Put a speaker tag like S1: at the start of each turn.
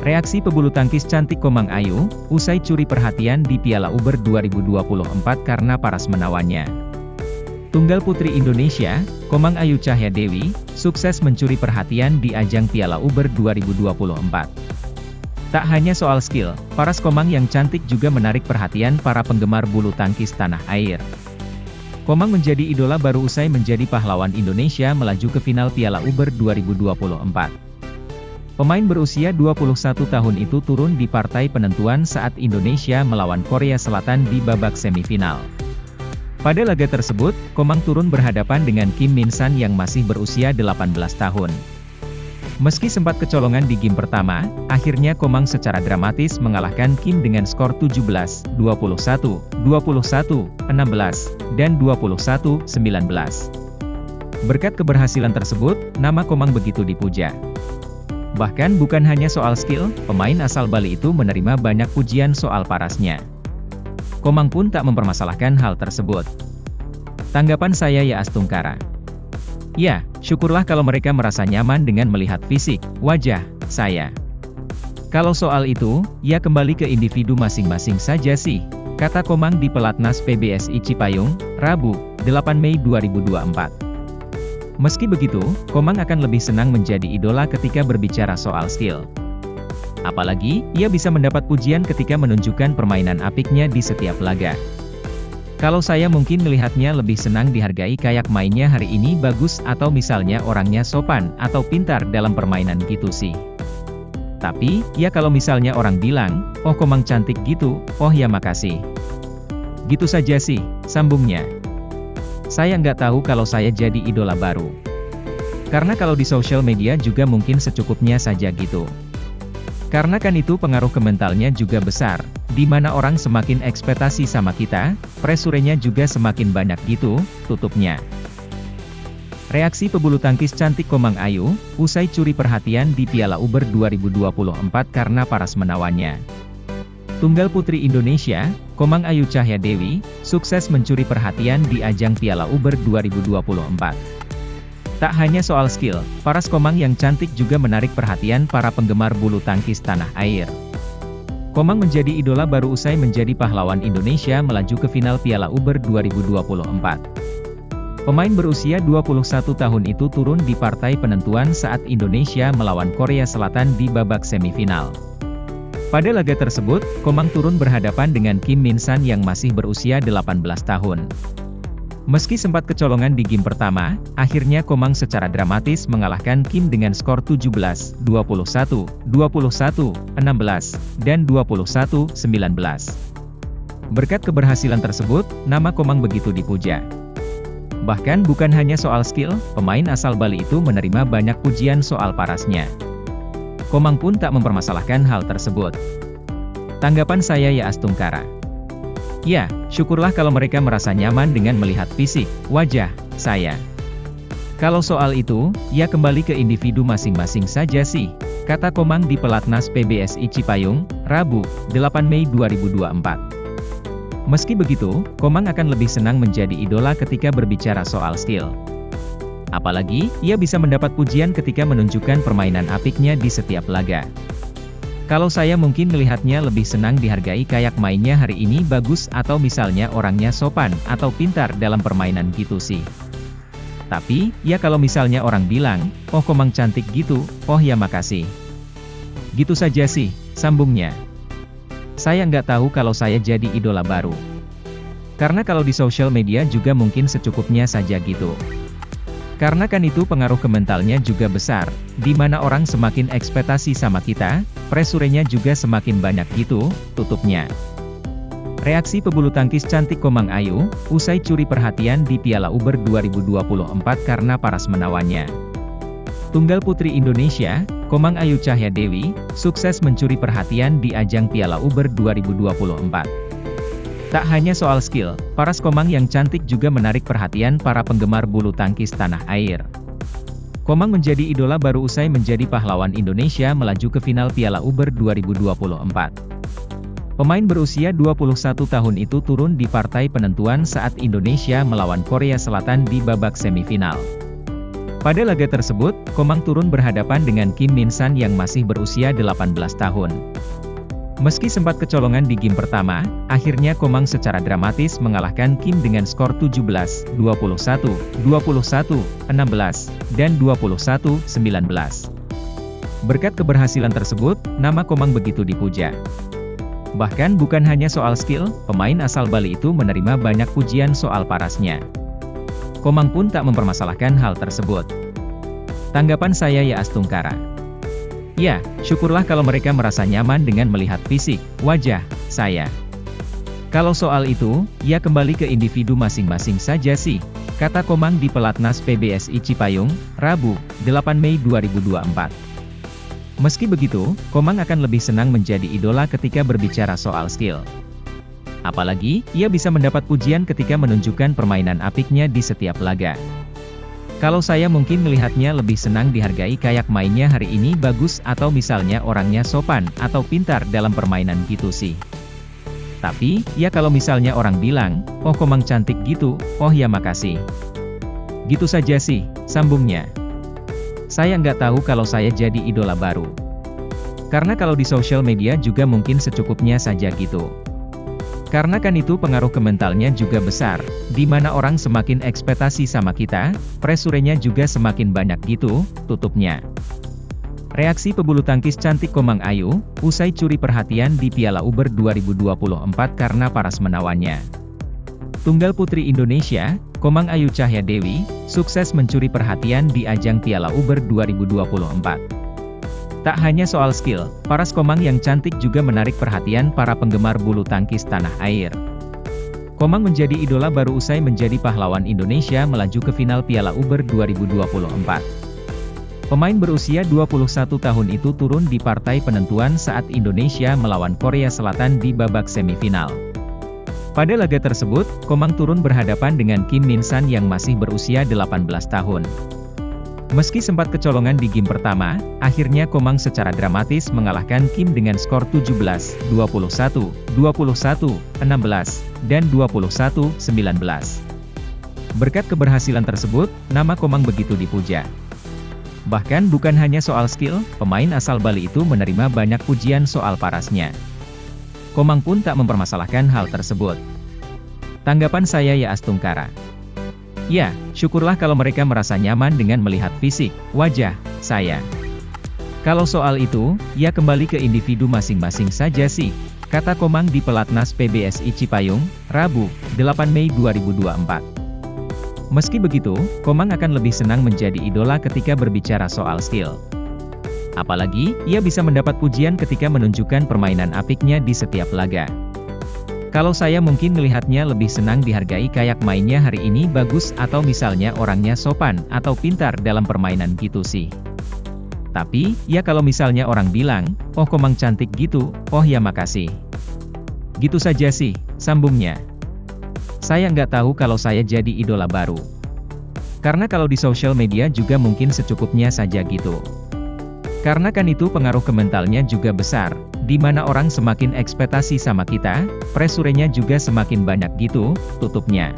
S1: Reaksi pebulu tangkis cantik Komang Ayu, usai curi perhatian di Piala Uber 2024 karena paras menawannya. Tunggal putri Indonesia, Komang Ayu Cahyadewi, sukses mencuri perhatian di ajang Piala Uber 2024. Tak hanya soal skill, paras Komang yang cantik juga menarik perhatian para penggemar bulu tangkis tanah air. Komang menjadi idola baru usai menjadi pahlawan Indonesia melaju ke final Piala Uber 2024. Pemain berusia 21 tahun itu turun di partai penentuan saat Indonesia melawan Korea Selatan di babak semifinal. Pada laga tersebut, Komang turun berhadapan dengan Kim Min San yang masih berusia 18 tahun. Meski sempat kecolongan di game pertama, akhirnya Komang secara dramatis mengalahkan Kim dengan skor 17, 21, 21, 16, dan 21, 19. Berkat keberhasilan tersebut, nama Komang begitu dipuja. Bahkan bukan hanya soal skill, pemain asal Bali itu menerima banyak pujian soal parasnya. Komang pun tak mempermasalahkan hal tersebut. Tanggapan saya ya Astungkara. Ya, syukurlah kalau mereka merasa nyaman dengan melihat fisik, wajah, saya. Kalau soal itu, ya kembali ke individu masing-masing saja sih, kata Komang di Pelatnas PBSI Cipayung, Rabu, 8 Mei 2024. Meski begitu, Komang akan lebih senang menjadi idola ketika berbicara soal skill. Apalagi, ia bisa mendapat pujian ketika menunjukkan permainan apiknya di setiap laga. Kalau saya mungkin melihatnya lebih senang dihargai kayak mainnya hari ini bagus atau misalnya orangnya sopan atau pintar dalam permainan gitu sih. Tapi, ya kalau misalnya orang bilang, oh Komang cantik gitu, oh ya makasih. Gitu saja sih, sambungnya. Saya nggak tahu kalau saya jadi idola baru. Karena kalau di sosial media juga mungkin secukupnya saja gitu. Karena kan itu pengaruh ke mentalnya juga besar, di mana orang semakin ekspektasi sama kita, presurenya juga semakin banyak gitu, tutupnya. Reaksi pebulu tangkis cantik Komang Ayu, usai curi perhatian di Piala Uber 2024 karena paras menawannya. Tunggal putri Indonesia, Komang Ayu Cahyadewi, sukses mencuri perhatian di ajang Piala Uber 2024. Tak hanya soal skill, paras Komang yang cantik juga menarik perhatian para penggemar bulu tangkis tanah air. Komang menjadi idola baru usai menjadi pahlawan Indonesia melaju ke final Piala Uber 2024. Pemain berusia 21 tahun itu turun di partai penentuan saat Indonesia melawan Korea Selatan di babak semifinal. Pada laga tersebut, Komang turun berhadapan dengan Kim Min San yang masih berusia 18 tahun. Meski sempat kecolongan di game pertama, akhirnya Komang secara dramatis mengalahkan Kim dengan skor 17, 21, 21, 16, dan 21, 19. Berkat keberhasilan tersebut, nama Komang begitu dipuja. Bahkan bukan hanya soal skill, pemain asal Bali itu menerima banyak pujian soal parasnya. Komang pun tak mempermasalahkan hal tersebut. Tanggapan saya ya Astungkara. Ya, syukurlah kalau mereka merasa nyaman dengan melihat fisik, wajah, saya. Kalau soal itu, ya kembali ke individu masing-masing saja sih, kata Komang di Pelatnas PBSI Cipayung, Rabu, 8 Mei 2024. Meski begitu, Komang akan lebih senang menjadi idola ketika berbicara soal skill. Apalagi, ia bisa mendapat pujian ketika menunjukkan permainan apiknya di setiap laga. Kalau saya mungkin melihatnya lebih senang dihargai kayak mainnya hari ini bagus atau misalnya orangnya sopan atau pintar dalam permainan gitu sih. Tapi, ya kalau misalnya orang bilang, oh Komang cantik gitu, oh ya makasih. Gitu saja sih, sambungnya. Saya nggak tahu kalau saya jadi idola baru. Karena kalau di sosial media juga mungkin secukupnya saja gitu. Karena kan itu pengaruh ke mentalnya juga besar, di mana orang semakin ekspektasi sama kita, presurenya juga semakin banyak gitu, tutupnya. Reaksi pebulu tangkis cantik Komang Ayu, usai curi perhatian di Piala Uber 2024 karena paras menawannya. Tunggal putri Indonesia, Komang Ayu Cahyadewi, sukses mencuri perhatian di ajang Piala Uber 2024. Tak hanya soal skill, paras Komang yang cantik juga menarik perhatian para penggemar bulu tangkis tanah air. Komang menjadi idola baru usai menjadi pahlawan Indonesia melaju ke final Piala Uber 2024. Pemain berusia 21 tahun itu turun di partai penentuan saat Indonesia melawan Korea Selatan di babak semifinal. Pada laga tersebut, Komang turun berhadapan dengan Kim Min San yang masih berusia 18 tahun. Meski sempat kecolongan di game pertama, akhirnya Komang secara dramatis mengalahkan Kim dengan skor 17, 21, 21, 16, dan 21, 19. Berkat keberhasilan tersebut, nama Komang begitu dipuja. Bahkan bukan hanya soal skill, pemain asal Bali itu menerima banyak pujian soal parasnya. Komang pun tak mempermasalahkan hal tersebut. Tanggapan saya ya Astungkara. Ya, syukurlah kalau mereka merasa nyaman dengan melihat fisik, wajah, saya. Kalau soal itu, ya kembali ke individu masing-masing saja sih, kata Komang di Pelatnas PBSI Cipayung, Rabu, 8 Mei 2024. Meski begitu, Komang akan lebih senang menjadi idola ketika berbicara soal skill. Apalagi, ia bisa mendapat pujian ketika menunjukkan permainan apiknya di setiap laga. Kalau saya mungkin melihatnya lebih senang dihargai kayak mainnya hari ini bagus atau misalnya orangnya sopan atau pintar dalam permainan gitu sih. Tapi, ya kalau misalnya orang bilang, oh Komang cantik gitu, oh ya makasih. Gitu saja sih, sambungnya. Saya nggak tahu kalau saya jadi idola baru. Karena kalau di sosial media juga mungkin secukupnya saja gitu. Karena kan itu pengaruh ke mentalnya juga besar, di mana orang semakin ekspektasi sama kita, presurenya juga semakin banyak gitu, tutupnya. Reaksi pebulu tangkis cantik Komang Ayu, usai curi perhatian di Piala Uber 2024 karena paras menawannya. Tunggal putri Indonesia, Komang Ayu Cahyadewi, sukses mencuri perhatian di ajang Piala Uber 2024. Tak hanya soal skill, paras Komang yang cantik juga menarik perhatian para penggemar bulu tangkis tanah air. Komang menjadi idola baru usai menjadi pahlawan Indonesia melaju ke final Piala Uber 2024. Pemain berusia 21 tahun itu turun di partai penentuan saat Indonesia melawan Korea Selatan di babak semifinal. Pada laga tersebut, Komang turun berhadapan dengan Kim Min San yang masih berusia 18 tahun. Meski sempat kecolongan di game pertama, akhirnya Komang secara dramatis mengalahkan Kim dengan skor 17, 21, 21, 16, dan 21, 19. Berkat keberhasilan tersebut, nama Komang begitu dipuja. Bahkan bukan hanya soal skill, pemain asal Bali itu menerima banyak pujian soal parasnya. Komang pun tak mempermasalahkan hal tersebut. Tanggapan saya ya Astungkara. Ya, syukurlah kalau mereka merasa nyaman dengan melihat fisik, wajah, saya. Kalau soal itu, ya kembali ke individu masing-masing saja sih, kata Komang di Pelatnas PBSI Cipayung, Rabu, 8 Mei 2024. Meski begitu, Komang akan lebih senang menjadi idola ketika berbicara soal skill. Apalagi, ia bisa mendapat pujian ketika menunjukkan permainan apiknya di setiap laga. Kalau saya mungkin melihatnya lebih senang dihargai kayak mainnya hari ini bagus atau misalnya orangnya sopan atau pintar dalam permainan gitu sih. Tapi, ya kalau misalnya orang bilang, oh Komang cantik gitu, oh ya makasih. Gitu saja sih, sambungnya. Saya nggak tahu kalau saya jadi idola baru. Karena kalau di sosial media juga mungkin secukupnya saja gitu. Karena kan itu pengaruh ke mentalnya juga besar, di mana orang semakin ekspektasi sama kita, presurenya juga semakin banyak gitu, tutupnya.